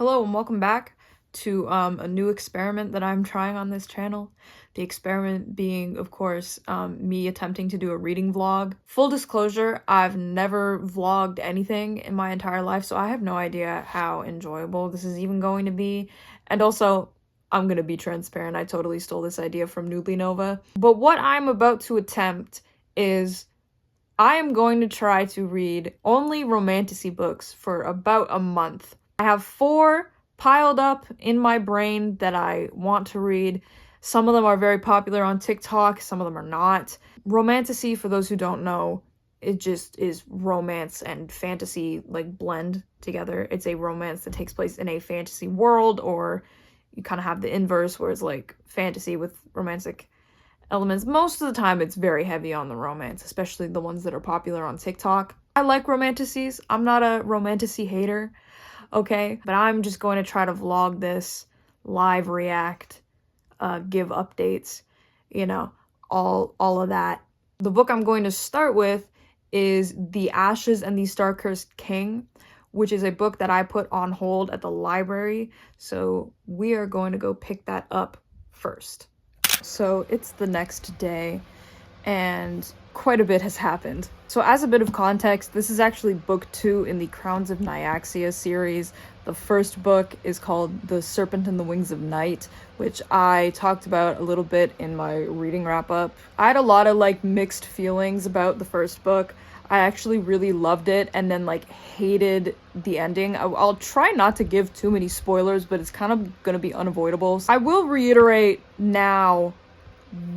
Hello and welcome back to a new experiment that I'm trying on this channel. The experiment being, of course, me attempting to do a reading vlog. Full disclosure, I've never vlogged anything in my entire life, so I have no idea how enjoyable this is even going to be. And also, I'm gonna be transparent, I totally stole this idea from Noodly Nova. But what I'm about to attempt is I am going to try to read only Romantasy books for about a month. I have 4 piled up in my brain that I want to read. Some of them are very popular on TikTok, some of them are not. Romantasy, for those who don't know, it just is romance and fantasy like blend together. It's a romance that takes place in a fantasy world, or you kind of have the inverse where it's like fantasy with romantic elements. Most of the time it's very heavy on the romance, especially the ones that are popular on TikTok. I like romantasies. I'm not a romantasy hater. Okay, but I'm just going to try to vlog this, live react, give updates, you know, all of that. The book I'm going to start with is The Ashes and the Star-Cursed King, which is a book that I put on hold at the library, so we are going to go pick that up first. So it's the next day, and quite a bit has happened. So as a bit of context, this is actually book 2 in the Crowns of Nyaxia series. The first book is called The Serpent and the Wings of Night, which I talked about a little bit in my reading wrap-up. I had a lot of like mixed feelings about the first book. I actually really loved it and then like hated the ending. I'll try not to give too many spoilers, but it's kind of gonna be unavoidable. I will reiterate now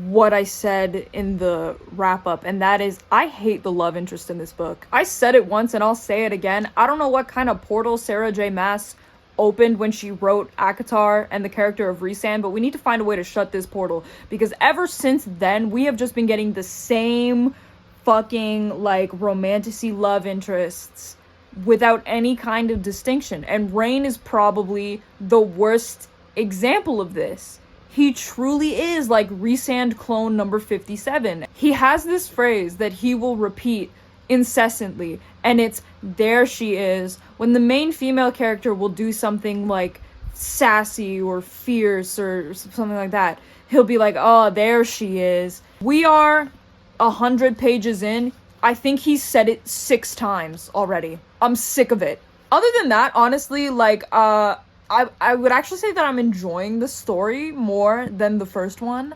what I said in the wrap-up, and that is I hate the love interest in this book. I said it once and I'll say it again. I don't know what kind of portal Sarah J Maas opened when she wrote ACOTAR and the character of Rhysand, but we need to find a way to shut this portal, because ever since then we have just been getting the same fucking like romantasy love interests without any kind of distinction, and Rain is probably the worst example of this. He truly is like Rhysand clone number 57. He has this phrase that he will repeat incessantly, and it's "there she is." When the main female character will do something like sassy or fierce or something like that, he'll be like, "Oh, there she is." We are 100 pages in. I think he's said it 6 times already. I'm sick of it. Other than that, honestly, like, I would actually say that I'm enjoying the story more than the first one.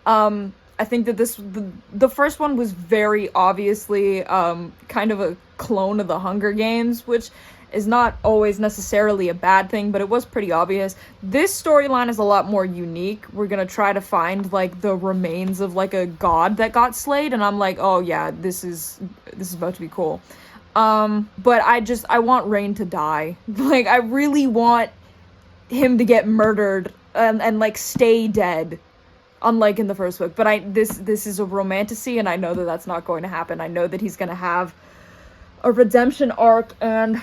I think that the first one was very obviously kind of a clone of the Hunger Games, which is not always necessarily a bad thing, but it was pretty obvious. This storyline is a lot more unique. We're gonna try to find like the remains of like a god that got slayed, and I'm like, oh yeah, this is about to be cool. But I want Rain to die. Like, I really want him to get murdered and like stay dead, unlike in the first book. But this is a romantasy, and I know that that's not going to happen. I know that he's gonna have a redemption arc, and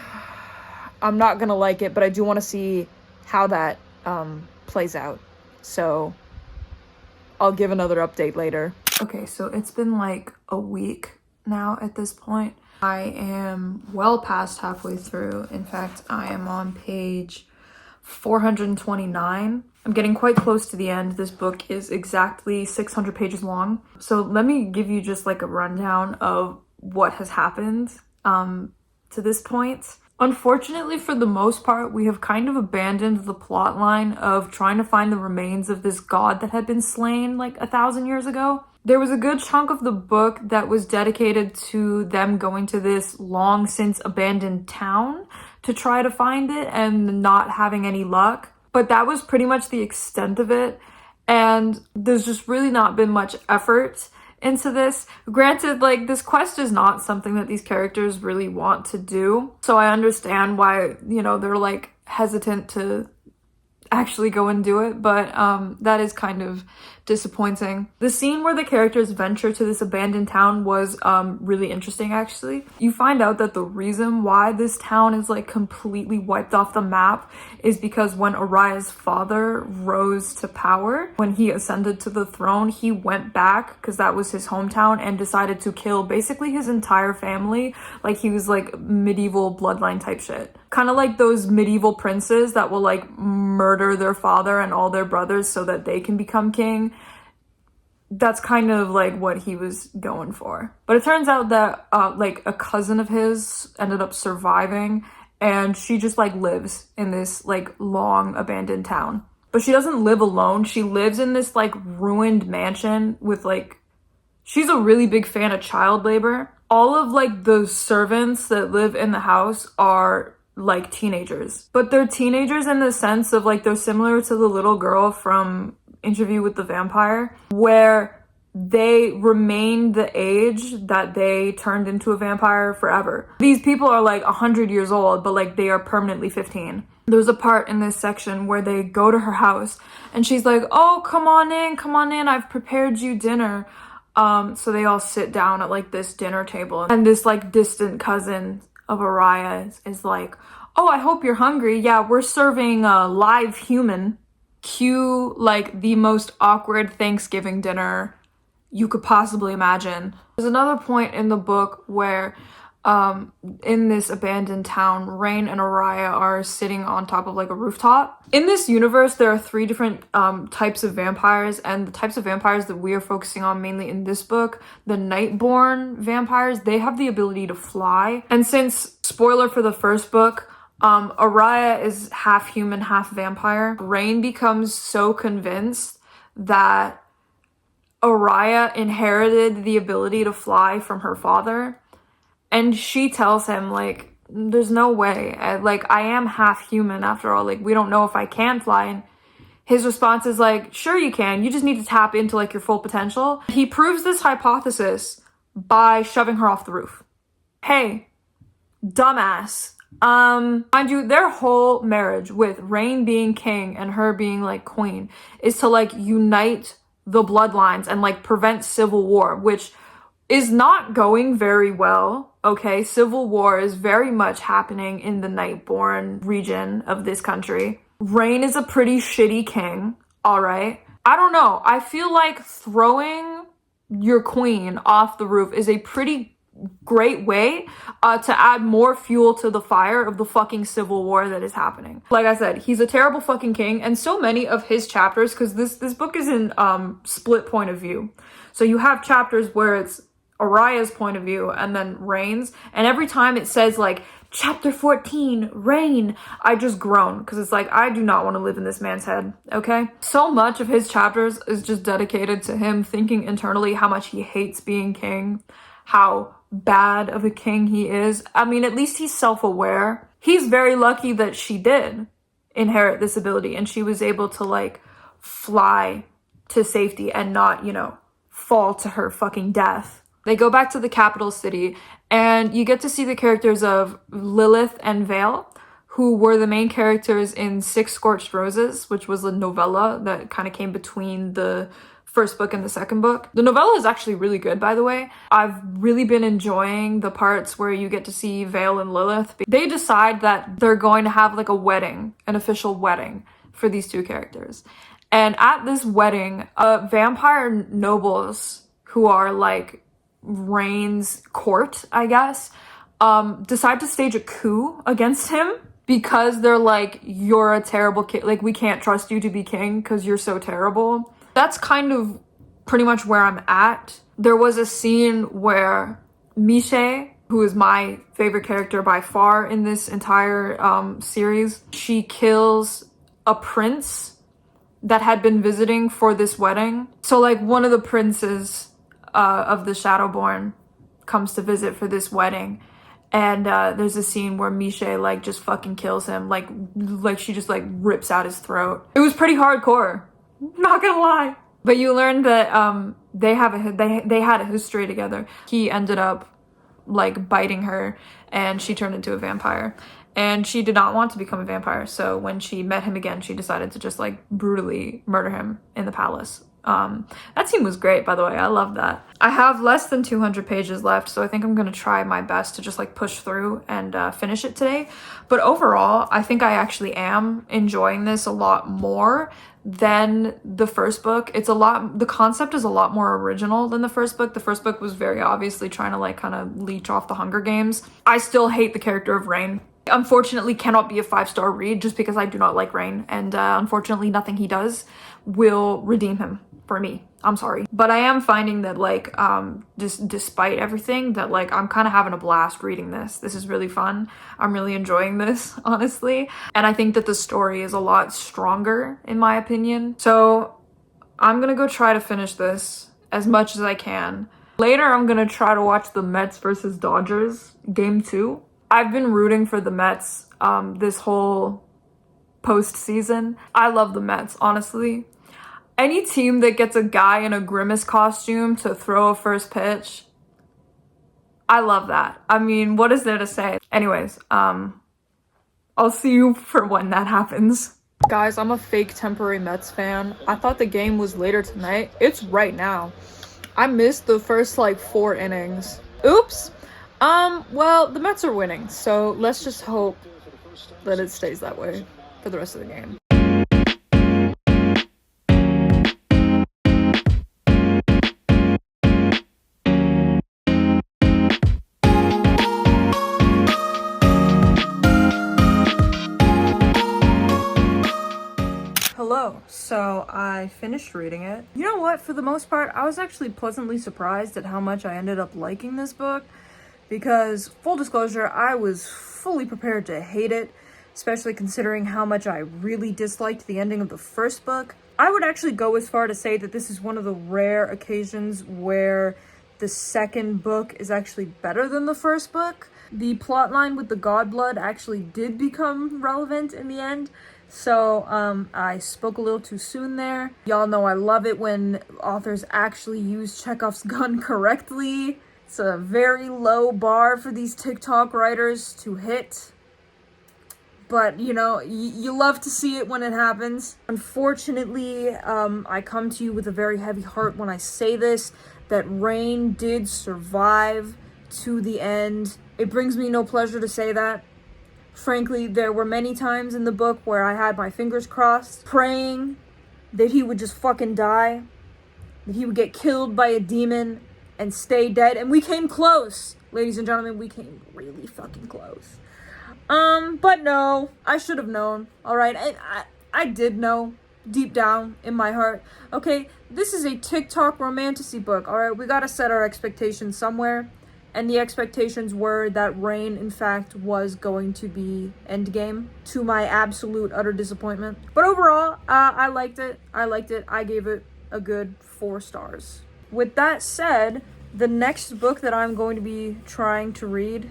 I'm not gonna like it, but I do want to see how that plays out. So I'll give another update later. Okay, so it's been like a week now at this point. I am well past halfway through. In fact, I am on page 429. I'm getting quite close to the end. This book is exactly 600 pages long. So let me give you just like a rundown of what has happened to this point. Unfortunately, for the most part, we have kind of abandoned the plot line of trying to find the remains of this god that had been slain like 1,000 years ago. There was a good chunk of the book that was dedicated to them going to this long since abandoned town to try to find it and not having any luck. But that was pretty much the extent of it. And there's just really not been much effort into this. Granted, like, this quest is not something that these characters really want to do. So I understand why, you know, they're like hesitant to actually go and do it, but that is kind of disappointing. The scene where the characters venture to this abandoned town was really interesting, actually. You find out that the reason why this town is like completely wiped off the map is because when Araya's father rose to power, when he ascended to the throne, he went back, because that was his hometown, and decided to kill basically his entire family. Like, he was like medieval bloodline type shit. Kind of like those medieval princes that will like murder their father and all their brothers so that they can become king. That's kind of like what he was going for. But it turns out that like a cousin of his ended up surviving, and she just like lives in this like long abandoned town. But she doesn't live alone. She lives in this like ruined mansion with like, she's a really big fan of child labor. All of like the servants that live in the house are like teenagers, but they're teenagers in the sense of like they're similar to the little girl from Interview with the Vampire, where they remain the age that they turned into a vampire forever. These people are like 100 years old, but like they are permanently 15. There's a part in this section where they go to her house and she's like, oh, come on in, I've prepared you dinner. So they all sit down at like this dinner table, and this like distant cousin of Araya is like, oh, I hope you're hungry. Yeah, we're serving a live human. Cue like the most awkward Thanksgiving dinner you could possibly imagine. There's another point in the book where in this abandoned town, Rain and Araya are sitting on top of like a rooftop. In this universe, there are 3 different types of vampires, and the types of vampires that we are focusing on mainly in this book, the Nightborn vampires, they have the ability to fly. And since, spoiler for the first book, Araya is half human, half vampire, Rain becomes so convinced that Araya inherited the ability to fly from her father. And she tells him, like, there's no way. I am half human after all. Like, we don't know if I can fly. And his response is like, sure you can. You just need to tap into, like, your full potential. He proves this hypothesis by shoving her off the roof. Hey, dumbass. Mind you, their whole marriage with Rain being king and her being, like, queen is to, like, unite the bloodlines and, like, prevent civil war, which is not going very well, okay? Civil war is very much happening in the Nightborn region of this country. Rain is a pretty shitty king, all right? I don't know. I feel like throwing your queen off the roof is a pretty great way to add more fuel to the fire of the fucking civil war that is happening. Like I said, he's a terrible fucking king, and so many of his chapters, because this book is in split point of view. So you have chapters where it's Araya's point of view and then Rain's, and every time it says like chapter 14 Rain, I just groan, because it's like, I do not want to live in this man's head, okay? So much of his chapters is just dedicated to him thinking internally how much he hates being king, how bad of a king he is. I mean, at least he's self-aware. He's very lucky that she did inherit this ability and she was able to like fly to safety and not, you know, fall to her fucking death. They go back to the capital city, and you get to see the characters of Lilith and Vale, who were the main characters in Six Scorched Roses, which was a novella that kind of came between the first book and the second book. The novella is actually really good, by the way. I've really been enjoying the parts where you get to see Vale and Lilith. They decide that they're going to have like a wedding, an official wedding for these 2 characters. And at this wedding, vampire nobles who are like Rain's court, I guess, decide to stage a coup against him because they're like, you're a terrible king. Like, we can't trust you to be king because you're so terrible. That's kind of pretty much where I'm at. There was a scene where Miche, who is my favorite character by far in this entire series, she kills a prince that had been visiting for this wedding. So like one of the princes of the Shadowborn comes to visit for this wedding, and there's a scene where Miche like just fucking kills him, like she just like rips out his throat. It was pretty hardcore, not gonna lie. But you learn that they had a history together. He ended up like biting her, and she turned into a vampire. And she did not want to become a vampire, so when she met him again, she decided to just like brutally murder him in the palace. That scene was great, by the way. I love that. I have less than 200 pages left, so I think I'm gonna try my best to just like push through and finish it today. But overall, I think I actually am enjoying this a lot more than the first book. The concept is a lot more original than the first book. The first book was very obviously trying to like kind of leech off the Hunger Games. I still hate the character of Rain. Unfortunately cannot be a 5-star read just because I do not like Rain, and unfortunately nothing he does will redeem him for me. I'm sorry. But I am finding that like just despite everything that like I'm kind of having a blast reading this. This is really fun. I'm really enjoying this, honestly. And I think that the story is a lot stronger in my opinion. So I'm gonna go try to finish this as much as I can. Later I'm gonna try to watch the Mets versus Dodgers game 2. I've been rooting for the Mets this whole postseason. I love the Mets, honestly. Any team that gets a guy in a Grimace costume to throw a first pitch, I love that. I mean, what is there to say? Anyways, I'll see you for when that happens. Guys, I'm a fake temporary Mets fan. I thought the game was later tonight. It's right now. I missed the first like 4 innings. Oops. Well, the Mets are winning, so let's just hope that it stays that way for the rest of the game. Hello, so I finished reading it. You know what, for the most part, I was actually pleasantly surprised at how much I ended up liking this book. Because, full disclosure, I was fully prepared to hate it, especially considering how much I really disliked the ending of the first book. I would actually go as far to say that this is one of the rare occasions where the second book is actually better than the first book. The plotline with the Godblood actually did become relevant in the end, so I spoke a little too soon there. Y'all know I love it when authors actually use Chekhov's gun correctly. It's a very low bar for these TikTok writers to hit. But, you know, you love to see it when it happens. Unfortunately, I come to you with a very heavy heart when I say this, that Rain did survive to the end. It brings me no pleasure to say that. Frankly, there were many times in the book where I had my fingers crossed, praying that he would just fucking die, that he would get killed by a demon and stay dead, and we came close, ladies and gentlemen. We came really fucking close. But no, I should have known. All right, I did know deep down in my heart. Okay, this is a TikTok romantasy book. All right, we gotta set our expectations somewhere, and the expectations were that Rain, in fact, was going to be endgame, to my absolute utter disappointment. But overall, I liked it. I gave it a good 4 stars. With that said, the next book that I'm going to be trying to read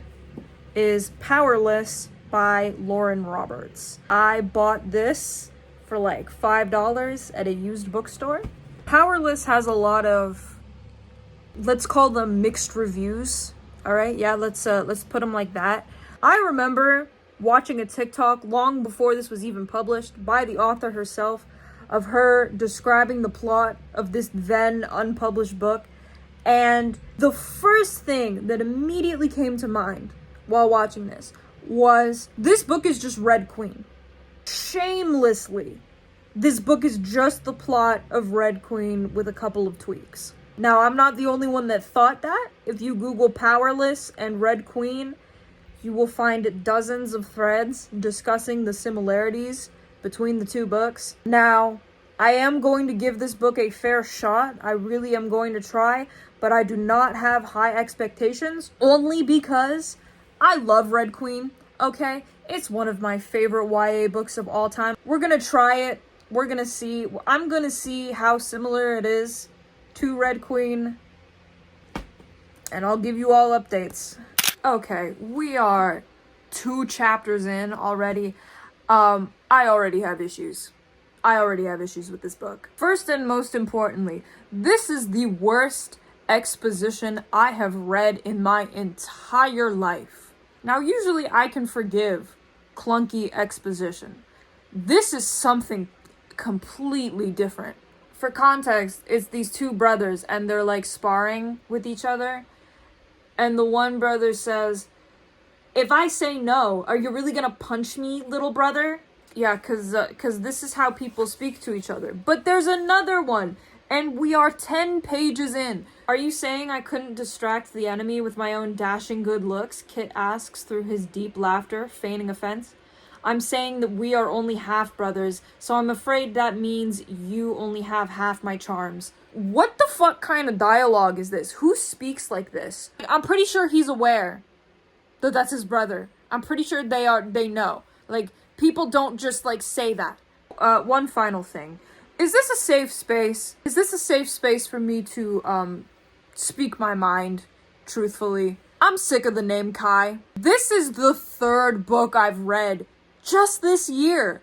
is Powerless by Lauren Roberts. I bought this for like $5 at a used bookstore. Powerless has a lot of, let's call them mixed reviews. All right, yeah, let's put them like that. I remember watching a TikTok long before this was even published by the author herself, of her describing the plot of this then unpublished book. And the first thing that immediately came to mind while watching this was, this book is just Red Queen. Shamelessly, this book is just the plot of Red Queen with a couple of tweaks. Now, I'm not the only one that thought that. If you Google Powerless and Red Queen, you will find dozens of threads discussing the similarities between the two books. Now, I am going to give this book a fair shot. I really am going to try, but I do not have high expectations, only because I love Red Queen, okay? It's one of my favorite YA books of all time. We're gonna try it. We're gonna see. I'm gonna see how similar it is to Red Queen, and I'll give you all updates. Okay, we are 2 chapters in already. I already have issues. With this book. First and most importantly, this is the worst exposition I have read in my entire life. Now, usually I can forgive clunky exposition. This is something completely different For context, it's these two brothers and they're like sparring with each other. And the one brother says, "If I say no, are you really gonna punch me, little brother?" Yeah, cause this is how people speak to each other. But there's another one, and we are 10 pages in. "Are you saying I couldn't distract the enemy with my own dashing good looks?" Kit asks through his deep laughter, feigning offense. "I'm saying that we are only half brothers, so I'm afraid that means you only have half my charms." What the fuck kind of dialogue is this? Who speaks like this? I'm pretty sure he's aware that that's his brother. I'm pretty sure they know. Like, people don't just, like, say that. One final thing. Is this a safe space? Is this a safe space for me to, speak my mind truthfully? I'm sick of the name Kai. This is the third book I've read just this year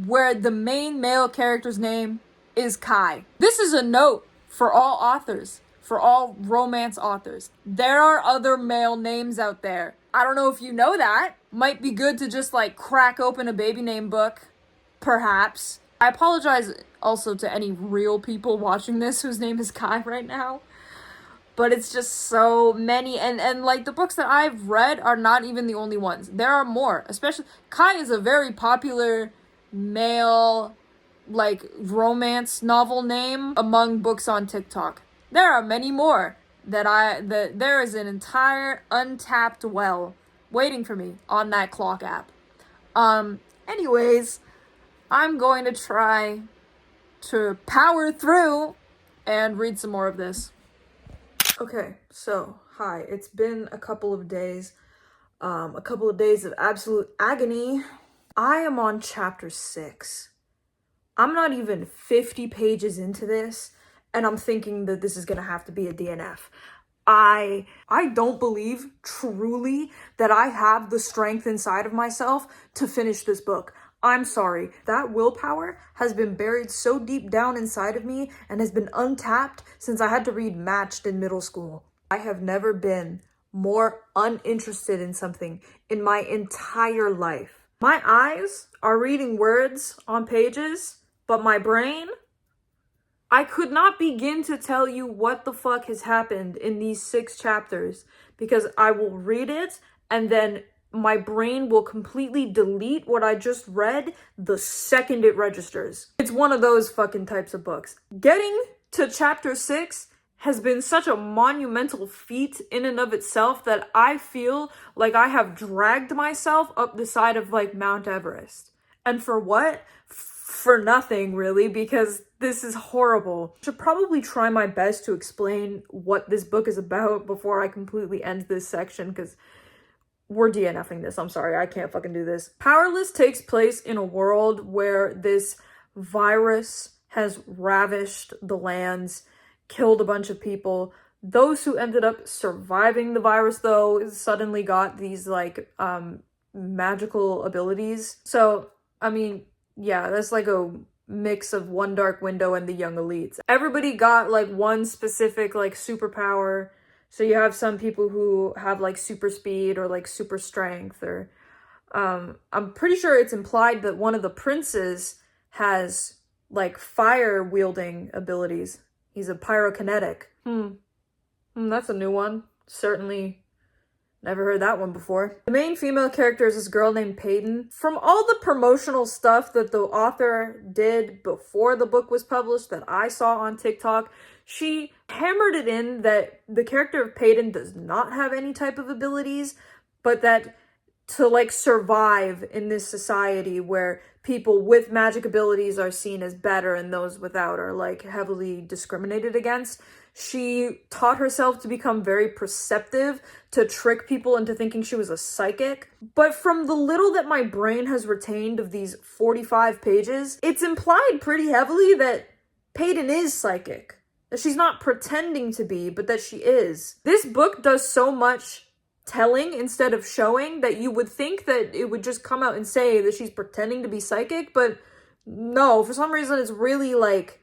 where the main male character's name is Kai. This is a note for all authors, for all romance authors. There are other male names out there. I don't know if you know that. Might be good to just like crack open a baby name book, perhaps. I apologize also to any real people watching this whose name is Kai right now. But it's just so many, and like the books that I've read are not even the only ones. There are more, especially Kai is a very popular male like romance novel name among books on TikTok. There are many more that there is an entire untapped well waiting for me on that clock app. Anyways, I'm going to try to power through and read some more of this. Okay, so hi, it's been a couple of days of absolute agony. I am on chapter 6. I'm not even 50 pages into this, and I'm thinking that this is gonna have to be a DNF. I don't believe truly that I have the strength inside of myself to finish this book. I'm sorry. That willpower has been buried so deep down inside of me and has been untapped since I had to read Matched in middle school. I have never been more uninterested in something in my entire life. My eyes are reading words on pages, but my brain, I could not begin to tell you what the fuck has happened in these 6 chapters because I will read it and then my brain will completely delete what I just read the second it registers. It's one of those fucking types of books. Getting to chapter 6 has been such a monumental feat in and of itself that I feel like I have dragged myself up the side of like Mount Everest. And for what? For nothing, really, because this is horrible. I should probably try my best to explain what this book is about before I completely end this section, because we're DNFing this. I'm sorry, I can't fucking do this. Powerless takes place in a world where this virus has ravished the lands, killed a bunch of people. Those who ended up surviving the virus, though, suddenly got these, like, magical abilities. So, I mean, yeah, that's like a mix of One Dark Window and the Young Elites. Everybody got, like, one specific, like, superpower. So you have some people who have, like, super speed or, like, super strength, or I'm pretty sure it's implied that one of the princes has, like, fire-wielding abilities. He's a pyrokinetic. That's a new one. Certainly never heard that one before. The main female character is this girl named Peyton. From all the promotional stuff that the author did before the book was published that I saw on TikTok, she hammered it in that the character of Peyton does not have any type of abilities, but that to, like, survive in this society where people with magic abilities are seen as better and those without are, like, heavily discriminated against, she taught herself to become very perceptive to trick people into thinking she was a psychic. But from the little that my brain has retained of these 45 pages, it's implied pretty heavily that Peyton is psychic. That she's not pretending to be, but that she is. This book does so much telling instead of showing that you would think that it would just come out and say that she's pretending to be psychic, but no, for some reason it's really, like,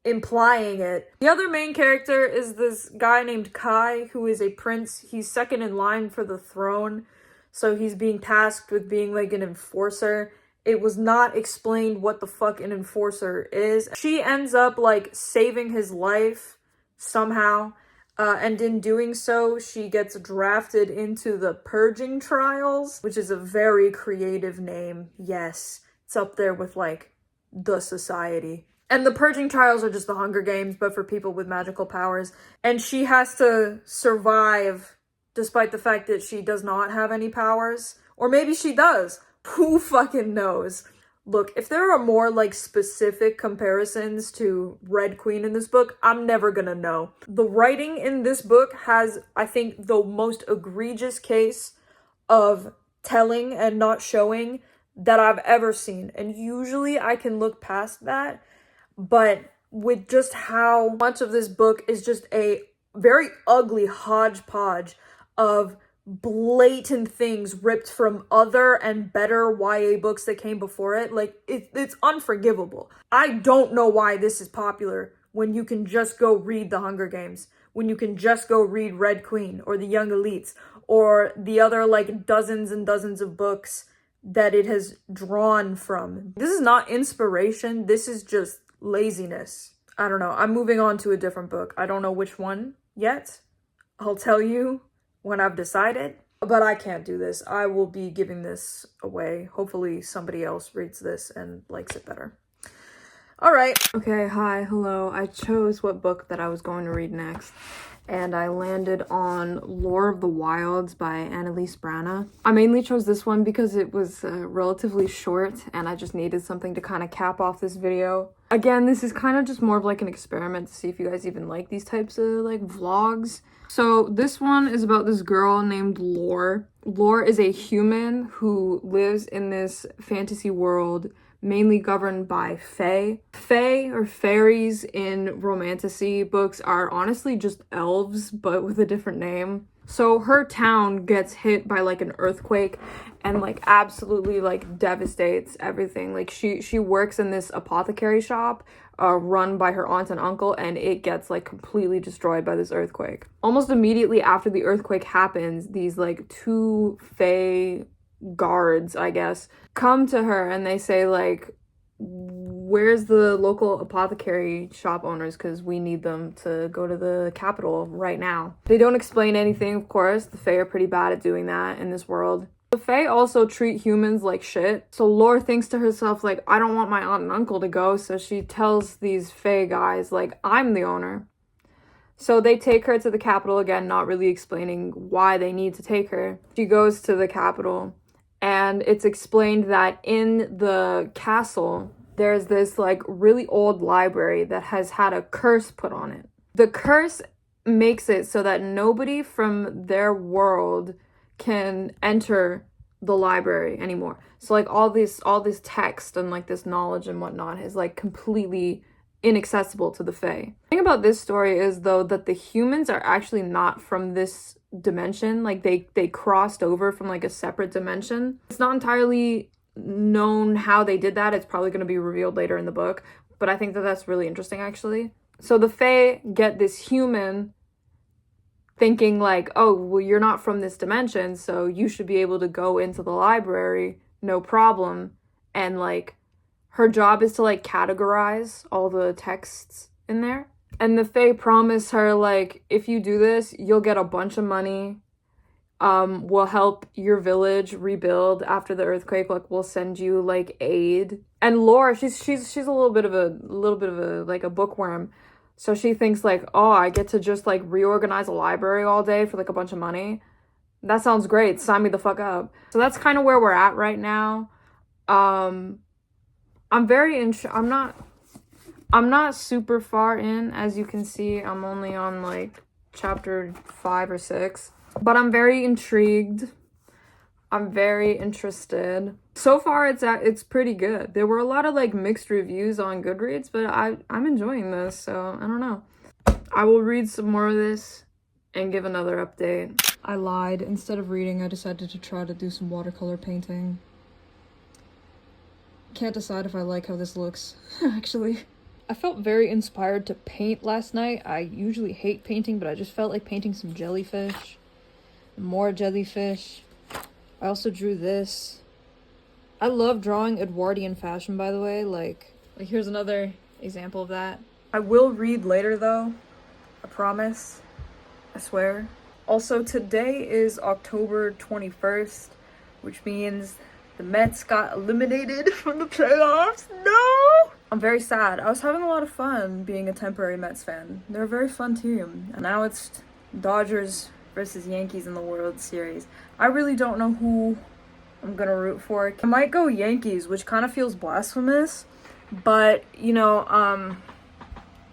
implying it. The other main character is this guy named Kai, who is a prince. He's second in line for the throne, so he's being tasked with being, like, an enforcer it was not explained what the fuck an enforcer is. She ends up like saving his life somehow. And in doing so, she gets drafted into the purging trials, which is a very creative name. Yes, it's up there with like the society. And the purging trials are just the Hunger Games, but for people with magical powers. And she has to survive despite the fact that she does not have any powers. Or maybe she does. Who fucking knows? Look, if there are more like specific comparisons to Red Queen in this book, I'm never gonna know. The writing in this book has, I think, the most egregious case of telling and not showing that I've ever seen. And usually I can look past that, but with just how much of this book is just a very ugly hodgepodge of blatant things ripped from other and better YA books that came before it, like it's unforgivable. I don't know why this is popular when you can just go read The Hunger Games, when you can just go read Red Queen or The Young Elites or the other like dozens and dozens of books that it has drawn from. This is not inspiration, this is just laziness. I don't know. I'm moving on to a different book. I don't know which one yet. I'll tell you when I've decided, but I can't do this. I will be giving this away. Hopefully somebody else reads this and likes it better. All right. Okay, hi, hello. I chose what book that I was going to read next, and I landed on Lore of the Wilds by Analeigh Sbrana. I mainly chose this one because it was relatively short, and I just needed something to kind of cap off this video. Again, this is kind of just more of like an experiment to see if you guys even like these types of like vlogs. So this one is about this girl named Lore. Lore is a human who lives in this fantasy world mainly governed by fae. Fae or fairies in Romantasy books are honestly just elves, but with a different name. So her town gets hit by like an earthquake and like absolutely like devastates everything. Like she works in this apothecary shop run by her aunt and uncle, and it gets like completely destroyed by this earthquake. Almost immediately after the earthquake happens, these like two fae guards, I guess, come to her and they say like, where's the local apothecary shop owners, because we need them to go to the capital right now. They don't explain anything, of course. The fae are pretty bad at doing that in this world. The fae also treat humans like shit. So Lore thinks to herself like, I don't want my aunt and uncle to go, so she tells these fae guys like, I'm the owner. So they take her to the capital again, not really explaining why they need to take her. She goes to the capital, and it's explained that in the castle, there's this like really old library that has had a curse put on it. The curse makes it so that nobody from their world can enter the library anymore. So like all this text and like this knowledge and whatnot is like completely inaccessible to the fae. The thing about this story is though that the humans are actually not from this dimension. Like they crossed over from like a separate dimension. It's not entirely known how they did that. It's probably going to be revealed later in the book, but I think that that's really interesting actually. So the fae get this human thinking like, oh, well, you're not from this dimension, so you should be able to go into the library, no problem. And like her job is to like categorize all the texts in there. And the fae promise her like, if you do this, you'll get a bunch of money. We'll help your village rebuild after the earthquake. Like we'll send you like aid. And Lore, she's a little bit of a like a bookworm. So she thinks like, oh, I get to just like reorganize a library all day for like a bunch of money. That sounds great. Sign me the fuck up. So that's kind of where we're at right now. I'm not super far in, as you can see. I'm only on like chapter 5 or 6, but I'm very intrigued. I'm very interested. So far it's pretty good. There were a lot of like mixed reviews on Goodreads, but I'm enjoying this, so I don't know. I will read some more of this and give another update. I lied. Instead of reading, I decided to try to do some watercolor painting. Can't decide if I like how this looks, actually. I felt very inspired to paint last night. I usually hate painting, but I just felt like painting some jellyfish. More jellyfish. I also drew this. I love drawing Edwardian fashion, by the way. Like here's another example of that. I will read later though. I promise. I swear. Also, today is October 21st, which means the Mets got eliminated from the playoffs. No! I'm very sad. I was having a lot of fun being a temporary Mets fan. They're a very fun team. And now it's Dodgers versus Yankees in the World Series. I really don't know who I'm gonna root for. I might go Yankees, which kind of feels blasphemous. But, you know,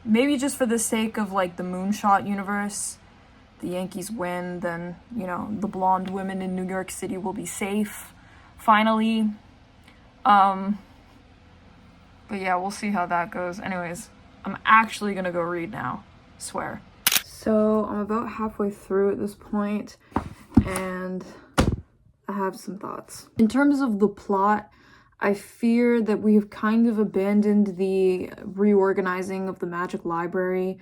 maybe just for the sake of, like, the Moonshot universe, the Yankees win, then, you know, the blonde women in New York City will be safe, finally. But yeah, we'll see how that goes. Anyways, I'm actually gonna go read now, swear. So I'm about halfway through at this point, and I have some thoughts. In terms of the plot, I fear that we have kind of abandoned the reorganizing of the magic library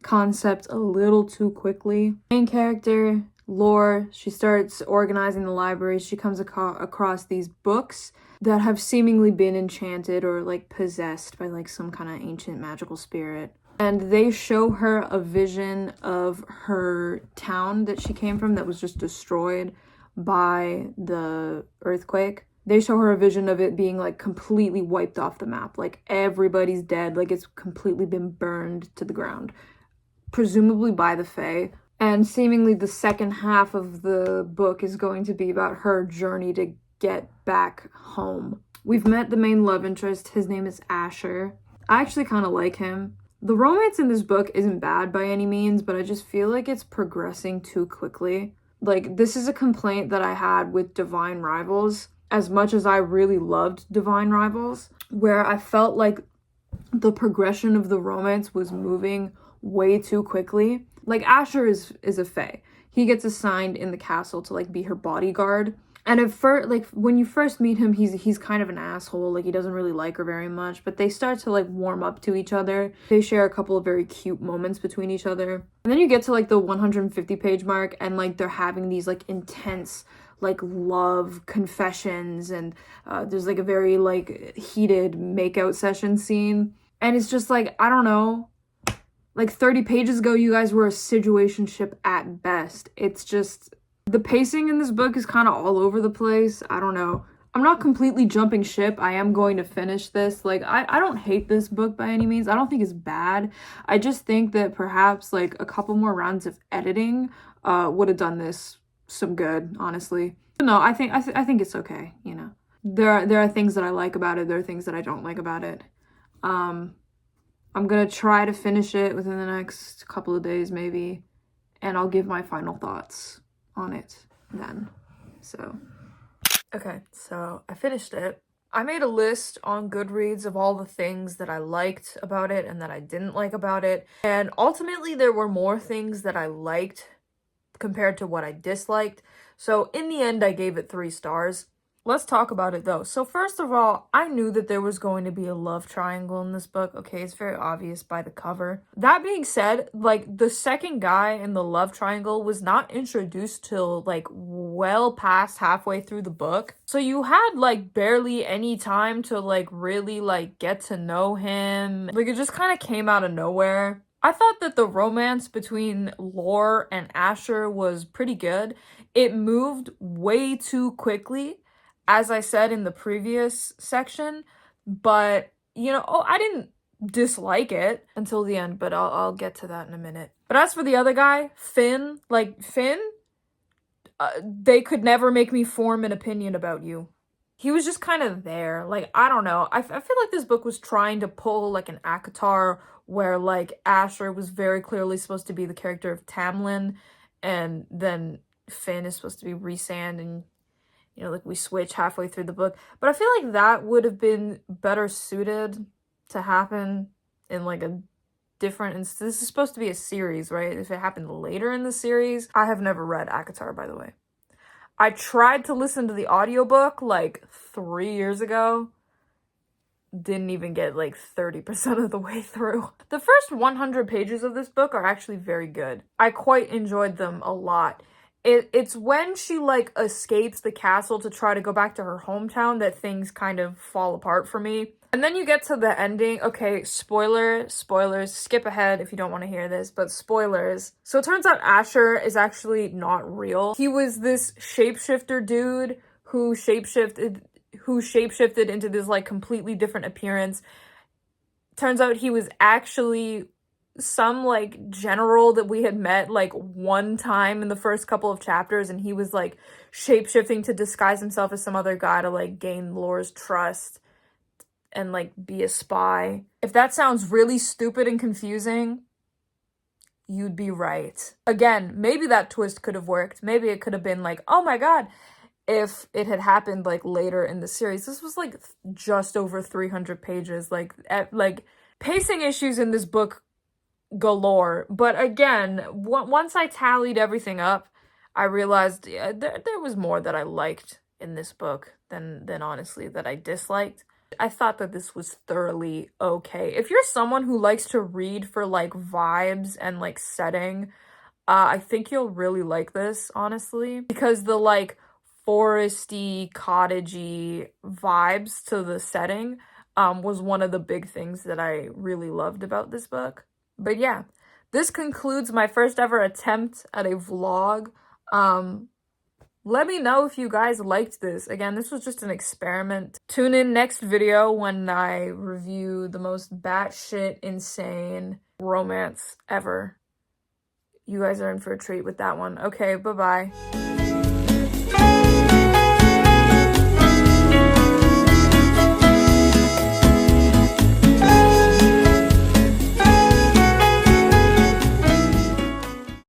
concept a little too quickly. Main character, Lore, she starts organizing the library. She comes across these books that have seemingly been enchanted or like possessed by like some kind of ancient magical spirit. And they show her a vision of her town that she came from that was just destroyed by the earthquake. They show her a vision of it being like completely wiped off the map. Like everybody's dead, like it's completely been burned to the ground. Presumably by the Fae. And seemingly the second half of the book is going to be about her journey to get back home. We've met the main love interest. His name is Asher. I actually kind of like him. The romance in this book isn't bad by any means, but I just feel like it's progressing too quickly. Like, this is a complaint that I had with Divine Rivals, as much as I really loved Divine Rivals, where I felt like the progression of the romance was moving way too quickly. Like, Asher is a fae. He gets assigned in the castle to like be her bodyguard. And at first, like, when you first meet him, he's kind of an asshole. Like, he doesn't really like her very much. But they start to like warm up to each other. They share a couple of very cute moments between each other. And then you get to like the 150 page mark, and like they're having these like intense like love confessions, and there's like a very like heated makeout session scene. And it's just like, I don't know. Like 30 pages ago, you guys were a situationship at best. It's just, the pacing in this book is kind of all over the place. I don't know. I'm not completely jumping ship. I am going to finish this. Like, I don't hate this book by any means. I don't think it's bad. I just think that perhaps like a couple more rounds of editing would have done this some good, honestly. No, I think it's okay, you know. There are things that I like about it. There are things that I don't like about it. I'm gonna try to finish it within the next couple of days, maybe, and I'll give my final thoughts on it then. So, okay, so I finished it. I made a list on Goodreads of all the things that I liked about it and that I didn't like about it, and ultimately there were more things that I liked compared to what I disliked. So in the end, I gave it 3 stars. Let's talk about it though. So first of all, I knew that there was going to be a love triangle in this book. Okay, it's very obvious by the cover. That being said, like the second guy in the love triangle was not introduced till like well past halfway through the book. So you had like barely any time to like really like get to know him. Like it just kind of came out of nowhere. I thought that the romance between Lore and Asher was pretty good. It moved way too quickly, as I said in the previous section, but, you know, I didn't dislike it until the end, but I'll get to that in a minute. But as for the other guy, Finn, they could never make me form an opinion about you. He was just kind of there. Like, I don't know. I feel like this book was trying to pull, like, an ACOTAR where, like, Asher was very clearly supposed to be the character of Tamlin, and then Finn is supposed to be Rhysand, and, you know, like, we switch halfway through the book. But I feel like that would have been better suited to happen in, like, a different... This is supposed to be a series, right? If it happened later in the series... I have never read ACOTAR, by the way. I tried to listen to the audiobook like 3 years ago. Didn't even get like 30% of the way through. The first 100 pages of this book are actually very good. I quite enjoyed them a lot. It's when she, like, escapes the castle to try to go back to her hometown that things kind of fall apart for me. And then you get to the ending. Okay, spoilers, skip ahead if you don't want to hear this, but spoilers. So it turns out Asher is actually not real. He was this shapeshifter dude who shapeshifted into this, like, completely different appearance. Turns out he was actually some, like, general that we had met, like, one time in the first couple of chapters, and he was, like, shape-shifting to disguise himself as some other guy to, like, gain Laura's trust and, like, be a spy. If that sounds really stupid and confusing, you'd be right. Again, maybe that twist could have worked. Maybe it could have been like, oh my god, if it had happened, like, later in the series. This was, like, just over 300 pages. Like, pacing issues in this book galore. But again, once I tallied everything up, I realized, yeah, there was more that I liked in this book than honestly that I disliked. I thought that this was thoroughly okay. If you're someone who likes to read for, like, vibes and, like, setting, I think you'll really like this, honestly, because the, like, foresty, cottagey vibes to the setting was one of the big things that I really loved about this book. But yeah, this concludes my first ever attempt at a vlog. Let me know if you guys liked this. Again, this was just an experiment. Tune in next video when I review the most batshit insane romance ever. You guys are in for a treat with that one. Okay, bye-bye.